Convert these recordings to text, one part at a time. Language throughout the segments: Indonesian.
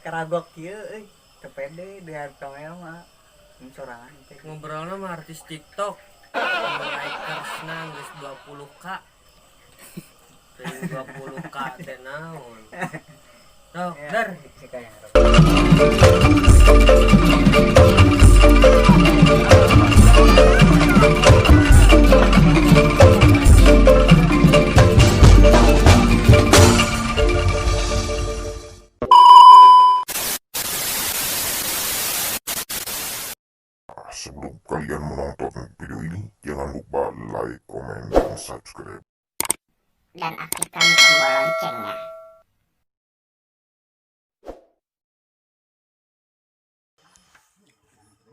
Keragok kieu euy, teu pede di kamera mah. Ini sorangan teh. Ngobrolna mah artis TikTok. Likersna geus 20k. Teuing 20k teh naon. Sok, dar. Sebelum kalian menonton video ini, jangan lupa like, komen, dan subscribe. Dan aktifkan tombol loncengnya.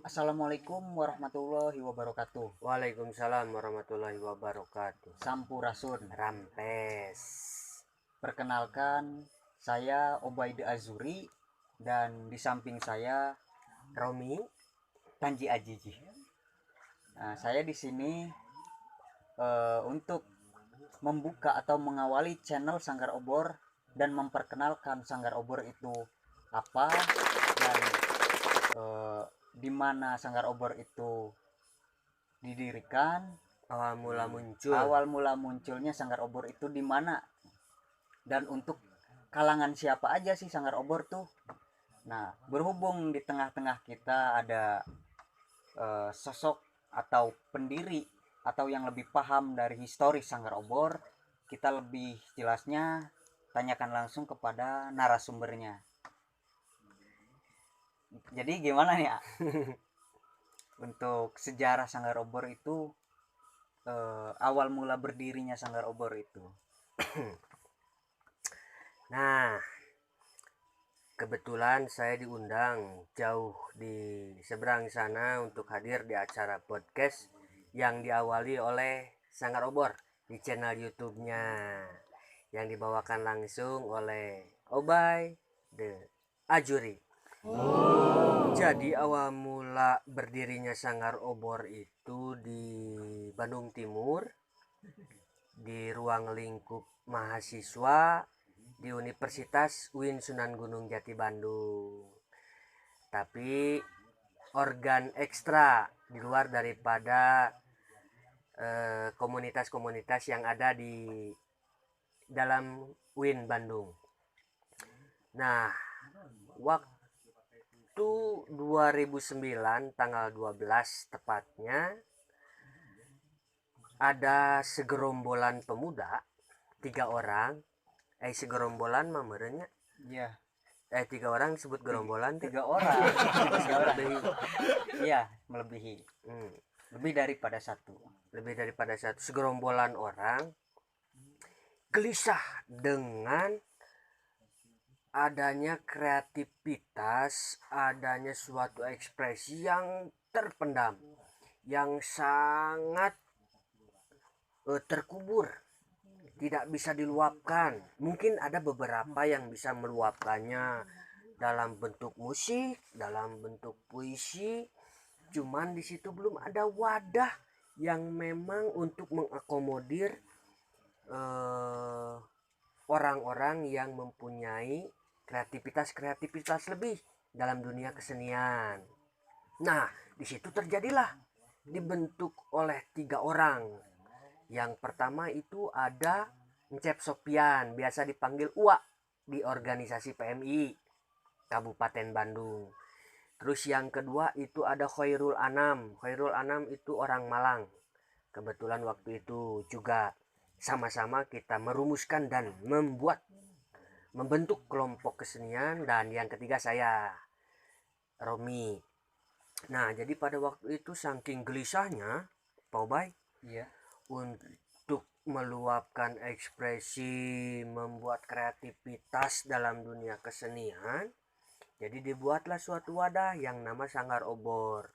Assalamualaikum warahmatullahi wabarakatuh. Waalaikumsalam warahmatullahi wabarakatuh. Sampurasun. Rampes. Perkenalkan, saya Obaid Azuri dan di samping saya Romi. Tanji Ajiji. Nah, saya di sini untuk membuka atau mengawali channel Sanggar Obor dan memperkenalkan Sanggar Obor itu apa dan di mana Sanggar Obor itu didirikan, Awal mula munculnya Sanggar Obor itu di mana, dan untuk kalangan siapa aja sih Sanggar Obor tuh. Nah, berhubung di tengah-tengah kita ada sosok atau pendiri atau yang lebih paham dari histori Sanggar Obor, kita lebih jelasnya tanyakan langsung kepada narasumbernya. Jadi gimana nih ya? Untuk sejarah Sanggar Obor itu, awal mula berdirinya Sanggar Obor itu. Nah, kebetulan saya diundang jauh di seberang sana untuk hadir di acara podcast yang diawali oleh Sanggar Obor di channel YouTube-nya yang dibawakan langsung oleh Obay The Ajuri. Jadi awal mula berdirinya Sanggar Obor itu di Bandung Timur, di ruang lingkup mahasiswa di Universitas UIN Sunan Gunung Jati Bandung. Tapi organ ekstra di luar daripada komunitas-komunitas yang ada di dalam UIN Bandung. Nah, waktu 2009 tanggal 12 tepatnya, ada segerombolan pemuda 3 orang. Segerombolan mah merenya. Iya. 3 orang disebut gerombolan. 3 orang. 3 orang. Lebih. Iya, melebihi. Lebih daripada satu. Segerombolan orang gelisah dengan adanya kreativitas, adanya suatu ekspresi yang terpendam, yang sangat terkubur, tidak bisa diluapkan. Mungkin ada beberapa yang bisa meluapkannya dalam bentuk musik, dalam bentuk puisi, cuman di situ belum ada wadah yang memang untuk mengakomodir orang-orang yang mempunyai kreativitas lebih dalam dunia kesenian. Nah, di situ terjadilah dibentuk oleh 3 orang. Yang pertama itu ada Encep Sopian, biasa dipanggil Uwa di organisasi PMI Kabupaten Bandung. Terus yang kedua itu ada Khairul Anam. Khairul Anam itu orang Malang. Kebetulan waktu itu juga sama-sama kita merumuskan dan membentuk kelompok kesenian. Dan yang ketiga saya, Romi. Nah, jadi pada waktu itu saking gelisahnya Pak Bay, Iya. untuk meluapkan ekspresi, membuat kreativitas dalam dunia kesenian, jadi dibuatlah suatu wadah yang nama Sanggar Obor.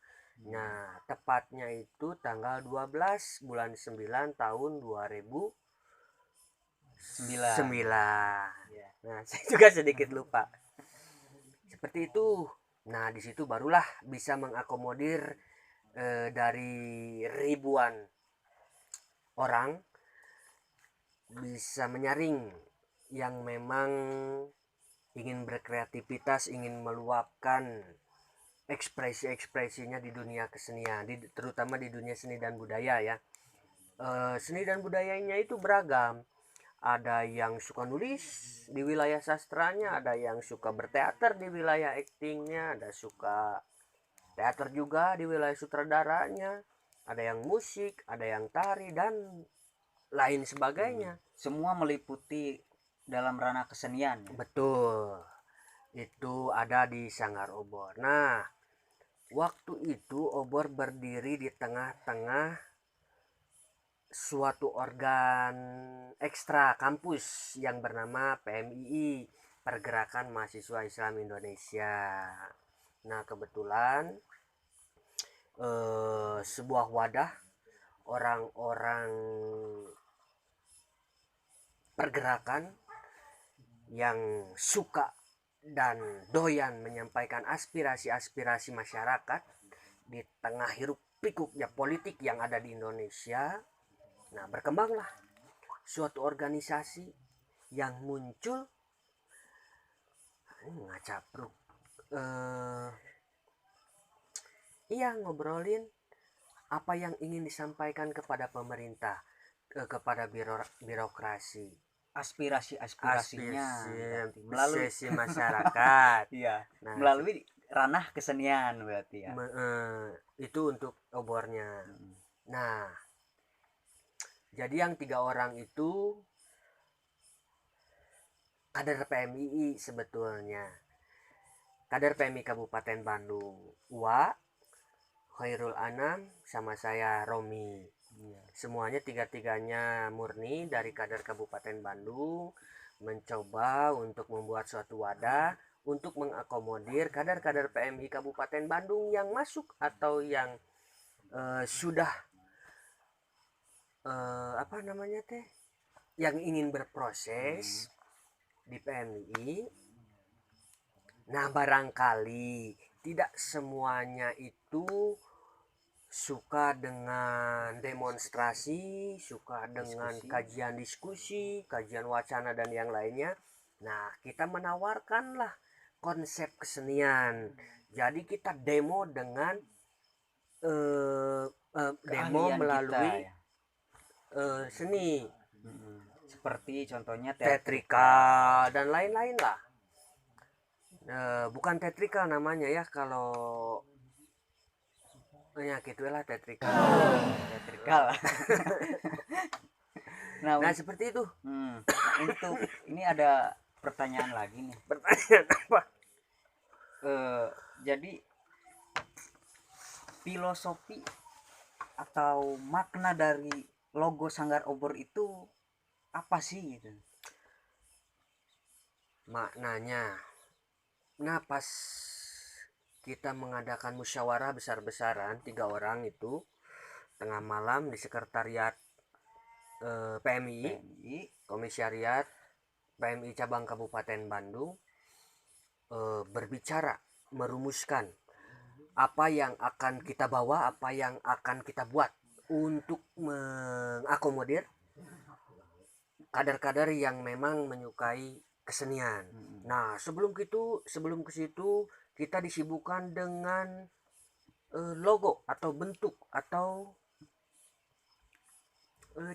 Nah, tepatnya itu tanggal 12 bulan 9 tahun 2009. Iya. Nah, saya juga sedikit lupa. Seperti itu. Nah, di situ barulah bisa mengakomodir dari ribuan orang, bisa menyaring yang memang ingin berkreativitas, ingin meluapkan ekspresi-ekspresinya di dunia kesenian, terutama di dunia seni dan budaya ya. Seni dan budayanya itu beragam. Ada yang suka nulis di wilayah sastranya, ada yang suka berteater di wilayah aktingnya, ada suka teater juga di wilayah sutradaranya, ada yang musik, ada yang tari dan lain sebagainya. Semua meliputi dalam ranah kesenian ya? Betul, itu ada di Sanggar Obor. Nah, waktu itu Obor berdiri di tengah-tengah suatu organ ekstra kampus yang bernama PMII, Pergerakan Mahasiswa Islam Indonesia. Nah, kebetulan sebuah wadah orang-orang pergerakan yang suka dan doyan menyampaikan aspirasi-aspirasi masyarakat di tengah hiruk pikuknya politik yang ada di Indonesia. Nah, berkembanglah suatu organisasi yang muncul ngacapruk ngobrolin apa yang ingin disampaikan kepada pemerintah, kepada birokrasi, Aspirasi-aspirasinya berarti melalui sesi masyarakat. iya, Nah, melalui ranah kesenian berarti ya. itu untuk obornya. Nah, jadi yang 3 orang itu kader PMII sebetulnya. Kader PMI Kabupaten Bandung, Wa, Khairul Anam, sama saya Romi. Semuanya 3-tiganya murni dari kader Kabupaten Bandung, mencoba untuk membuat suatu wadah untuk mengakomodir kader-kader PMI Kabupaten Bandung yang masuk atau yang sudah yang ingin berproses di PMI. Nah, barangkali tidak semuanya itu suka dengan demonstrasi, suka dengan kajian diskusi, kajian wacana dan yang lainnya. Nah, kita menawarkanlah konsep kesenian. Jadi kita demo dengan demo melalui kita, ya. Seni Seperti contohnya teatrikal dan lain-lain lah. Bukan teatrikal namanya ya, kalau ya gitulah teatrikal. teatrikal. Nah, seperti itu. Untuk ini ada pertanyaan lagi nih. Pertanyaan apa? Jadi filosofi atau makna dari logo Sanggar Obor itu apa sih gitu? Maknanya, nah pas kita mengadakan musyawarah besar-besaran 3 orang itu tengah malam di sekretariat PMI, komisariat PMI cabang Kabupaten Bandung, berbicara, merumuskan apa yang akan kita bawa, apa yang akan kita buat untuk mengakomodir kader-kader yang memang menyukai kesenian. Nah, sebelum ke situ kita disibukkan dengan logo atau bentuk atau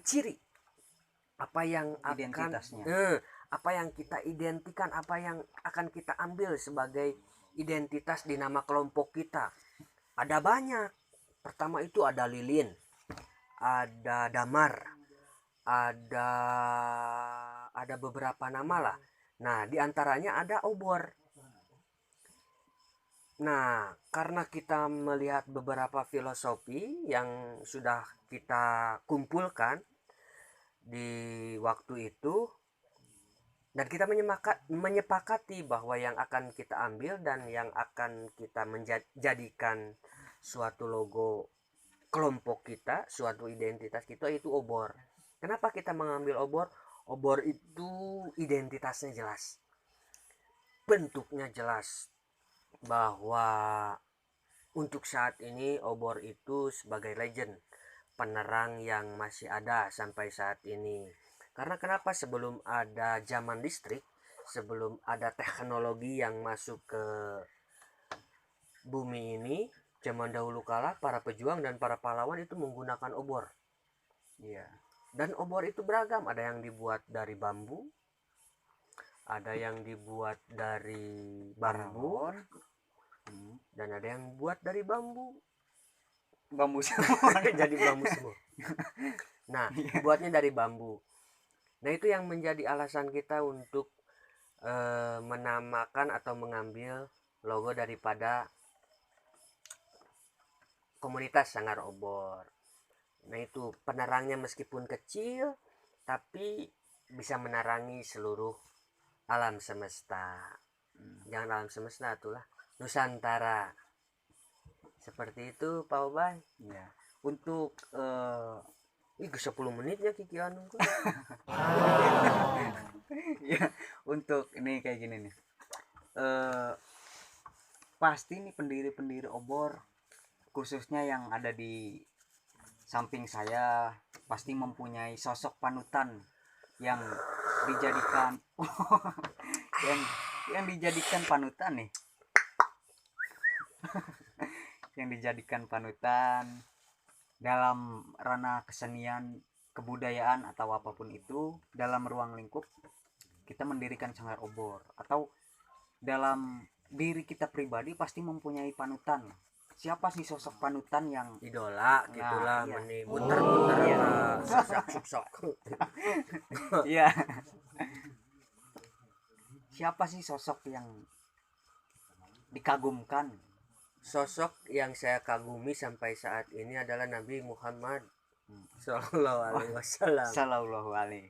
ciri apa yang akan apa yang kita identikan, apa yang akan kita ambil sebagai identitas di nama kelompok kita. Ada banyak. Pertama itu ada lilin, ada damar, ada beberapa nama lah. Nah, diantaranya ada obor. Nah, karena kita melihat beberapa filosofi yang sudah kita kumpulkan di waktu itu, dan kita menyepakati bahwa yang akan kita ambil dan yang akan kita menjadikan suatu logo kelompok kita, suatu identitas kita itu obor. Kenapa kita mengambil obor? Obor itu identitasnya jelas, bentuknya jelas, bahwa untuk saat ini obor itu sebagai legend, penerang yang masih ada sampai saat ini. Karena kenapa? Sebelum ada zaman listrik, sebelum ada teknologi yang masuk ke bumi ini, zaman dahulu kala para pejuang dan para pahlawan itu menggunakan obor. Iya. Dan obor itu beragam, ada yang dibuat dari bambu, ada yang dibuat dari bambu, dan ada yang buat dari bambu. Bambu semua. Jadi bambu semua. Nah, dibuatnya dari bambu. Nah, itu yang menjadi alasan kita untuk menamakan atau mengambil logo daripada komunitas Sanggar Obor. Nah, itu penerangnya meskipun kecil tapi bisa menerangi seluruh alam semesta. Jangan alam semesta, itulah Nusantara. Seperti itu, Pak Obay. Ya. Untuk 10 menitnya Kiki anu. ya, untuk ini kayak gini nih. Pasti nih pendiri-pendiri obor, khususnya yang ada di samping saya, pasti mempunyai sosok panutan yang dijadikan yang dijadikan panutan nih. Yang dijadikan panutan dalam ranah kesenian, kebudayaan atau apapun itu, dalam ruang lingkup kita mendirikan Sanggar Obor, atau dalam diri kita pribadi pasti mempunyai panutan. Siapa sih sosok panutan yang Idola gitulah, iya. meni muter-muter Iya. sok. Iya. Siapa sih sosok yang dikagumkan? Sosok yang saya kagumi sampai saat ini adalah Nabi Muhammad Sallallahu Alaihi Wasallam. Sallallahu alaihi.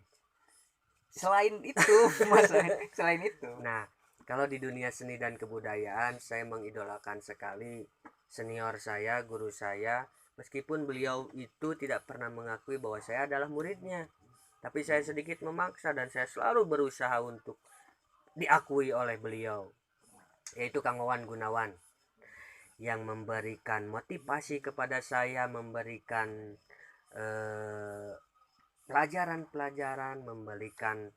Selain itu, Mas, selain itu. Nah, kalau di dunia seni dan kebudayaan, saya mengidolakan sekali senior saya, guru saya, meskipun beliau itu tidak pernah mengakui bahwa saya adalah muridnya. Tapi saya sedikit memaksa dan saya selalu berusaha untuk diakui oleh beliau, yaitu Kang Wawan Gunawan, yang memberikan motivasi kepada saya, memberikan pelajaran-pelajaran, memberikan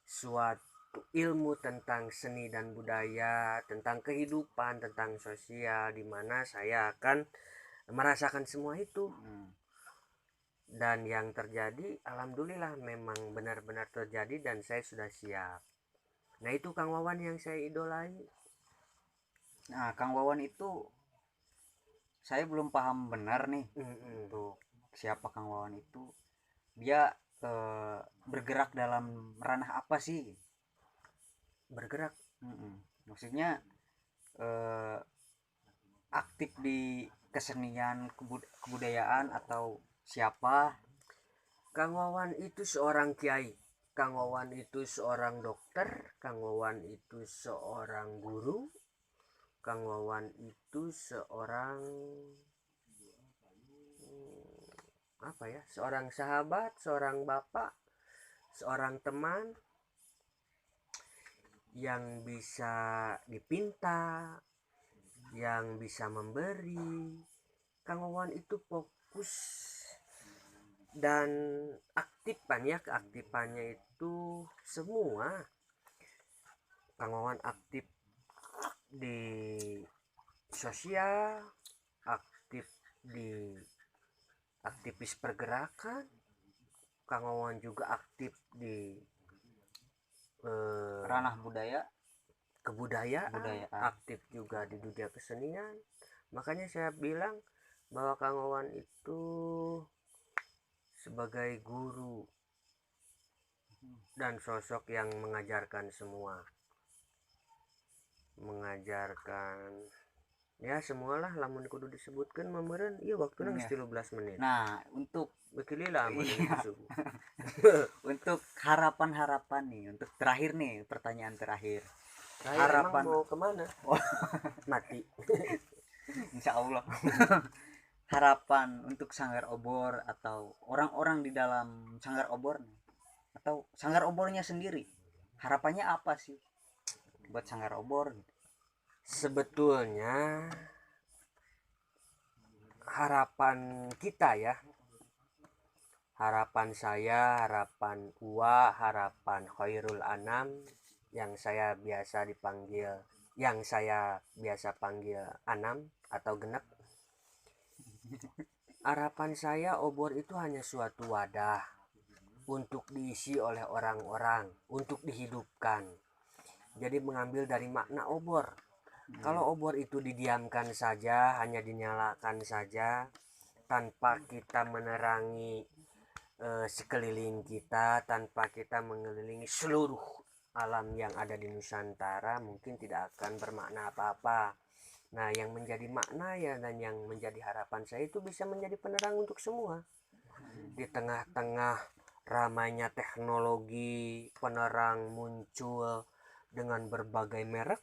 suatu ilmu tentang seni dan budaya, tentang kehidupan, tentang sosial, di mana saya akan merasakan semua itu. Dan yang terjadi, alhamdulillah memang benar-benar terjadi dan saya sudah siap. Nah, itu Kang Wawan yang saya idolai. Nah, Kang Wawan itu saya belum paham benar nih untuk siapa Kang Wawan itu. Dia bergerak dalam ranah apa sih? Bergerak. Maksudnya aktif di kesenian, kebudayaan, atau siapa? Kang Wawan itu seorang kiai. Kang Wawan itu seorang dokter. Kang Wawan itu seorang guru. Kang Wawan itu seorang seorang sahabat, seorang bapak, seorang teman yang bisa dipinta, yang bisa memberi. Kang Wawan itu fokus dan keaktifannya itu semua. Kang Wawan aktif di sosial, aktif di aktivis pergerakan. Kang Wawan juga aktif di Ranah budaya, kebudayaan, aktif juga di dunia kesenian. Makanya saya bilang bahwa Kang Wawan itu sebagai guru dan sosok yang mengajarkan semua, mengajarkan ya semualah, lamun kudu disebutkan memeren iya waktu nang 13 menit. Nah, untuk bekililah subuh. untuk harapan nih, untuk terakhir nih, pertanyaan terakhir. Harapan mau kemana? Mati. Insya Allah. Harapan untuk Sanggar Obor atau orang-orang di dalam Sanggar Obor nih, atau Sanggar Obornya sendiri, harapannya apa sih buat Sanggar Obor? Sebetulnya harapan kita ya, harapan saya, harapan Uwa, harapan Khairul Anam, yang saya biasa panggil Anam atau Genep. Harapan saya obor itu hanya suatu wadah untuk diisi oleh orang-orang, untuk dihidupkan. Jadi mengambil dari makna obor. Kalau obor itu didiamkan saja, hanya dinyalakan saja, tanpa kita menerangi sekeliling kita, tanpa kita mengelilingi seluruh alam yang ada di Nusantara, mungkin tidak akan bermakna apa-apa. Nah, yang menjadi makna ya dan yang menjadi harapan saya itu bisa menjadi penerang untuk semua. Di tengah-tengah ramainya teknologi, penerang muncul dengan berbagai merek.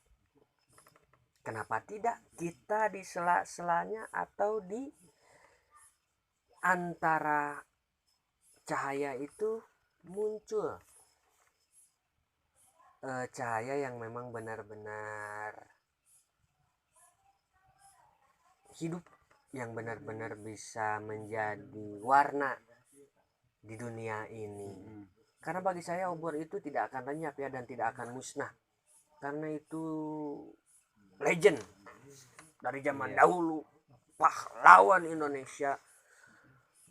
Kenapa tidak kita di sela-selanya atau di antara cahaya itu muncul cahaya yang memang benar-benar hidup, yang benar-benar bisa menjadi warna di dunia ini. Karena bagi saya obor itu tidak akan lenyap ya, dan tidak akan musnah, karena itu legend dari zaman dahulu. Pahlawan Indonesia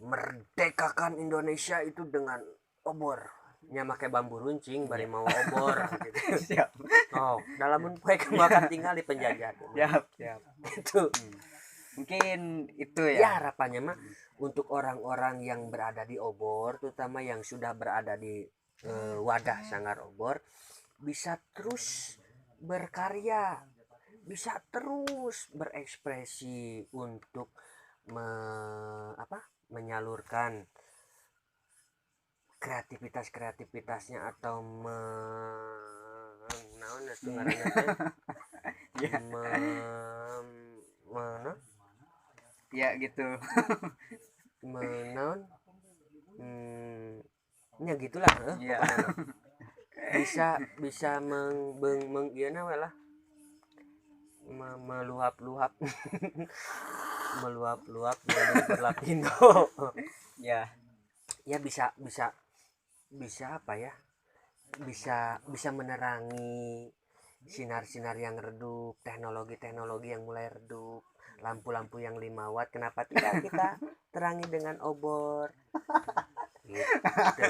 merdekakan Indonesia itu dengan obor. Nya make bambu runcing bari mau obor gitu. Siap. Oh, dalam poe makan tinggal di penjajah. Siap. Itu. Mungkin itu Ya ya. harapannya mah untuk orang-orang yang berada di obor, terutama yang sudah berada di wadah Sanggar Obor, bisa terus berkarya, bisa terus berekspresi untuk menyalurkan kreativitasnya atau Ya gitu. Ya gitulah Ya. bisa meluap-luap meluap-luap dari berlapindo. Ya. Ya bisa apa ya, bisa menerangi sinar-sinar yang redup, teknologi yang mulai redup, lampu-lampu yang 5 watt. Kenapa tidak kita terangi dengan obor gitu.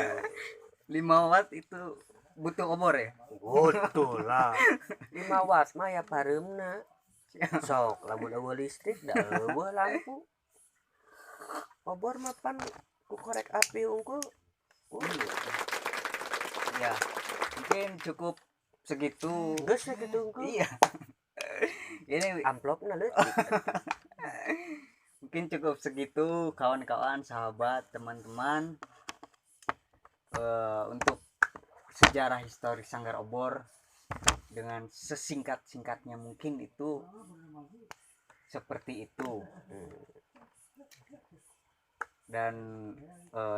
5 watt itu butuh obor ya? Betul lah. 5 watt mah ya pareumna sok lamun eueuh listrik da eueuh lampu. Obor mah pan ku korek api unggul. Ya. Mungkin cukup segitu. Geus sakitu unggul. Iya. Ini Amplopna leutik. mungkin cukup segitu kawan-kawan, sahabat, teman-teman, untuk sejarah histori Sanggar Obor dengan sesingkat-singkatnya mungkin itu seperti itu. Dan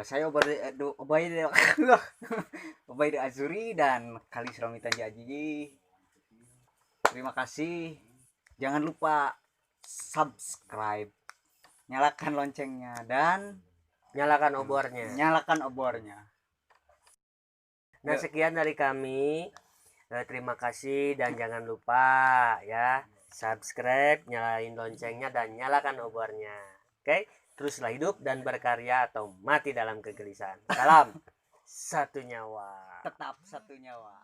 saya Obaid Azuri dan Khalis Romitan Jaji. Terima kasih. Jangan lupa subscribe, nyalakan loncengnya, dan Nyalakan obornya. Nah, sekian dari kami. Terima kasih dan jangan lupa ya subscribe, nyalain loncengnya dan nyalakan obornya. Oke? Teruslah hidup dan berkarya atau mati dalam kegelisahan. Salam satu nyawa. Tetap satu nyawa.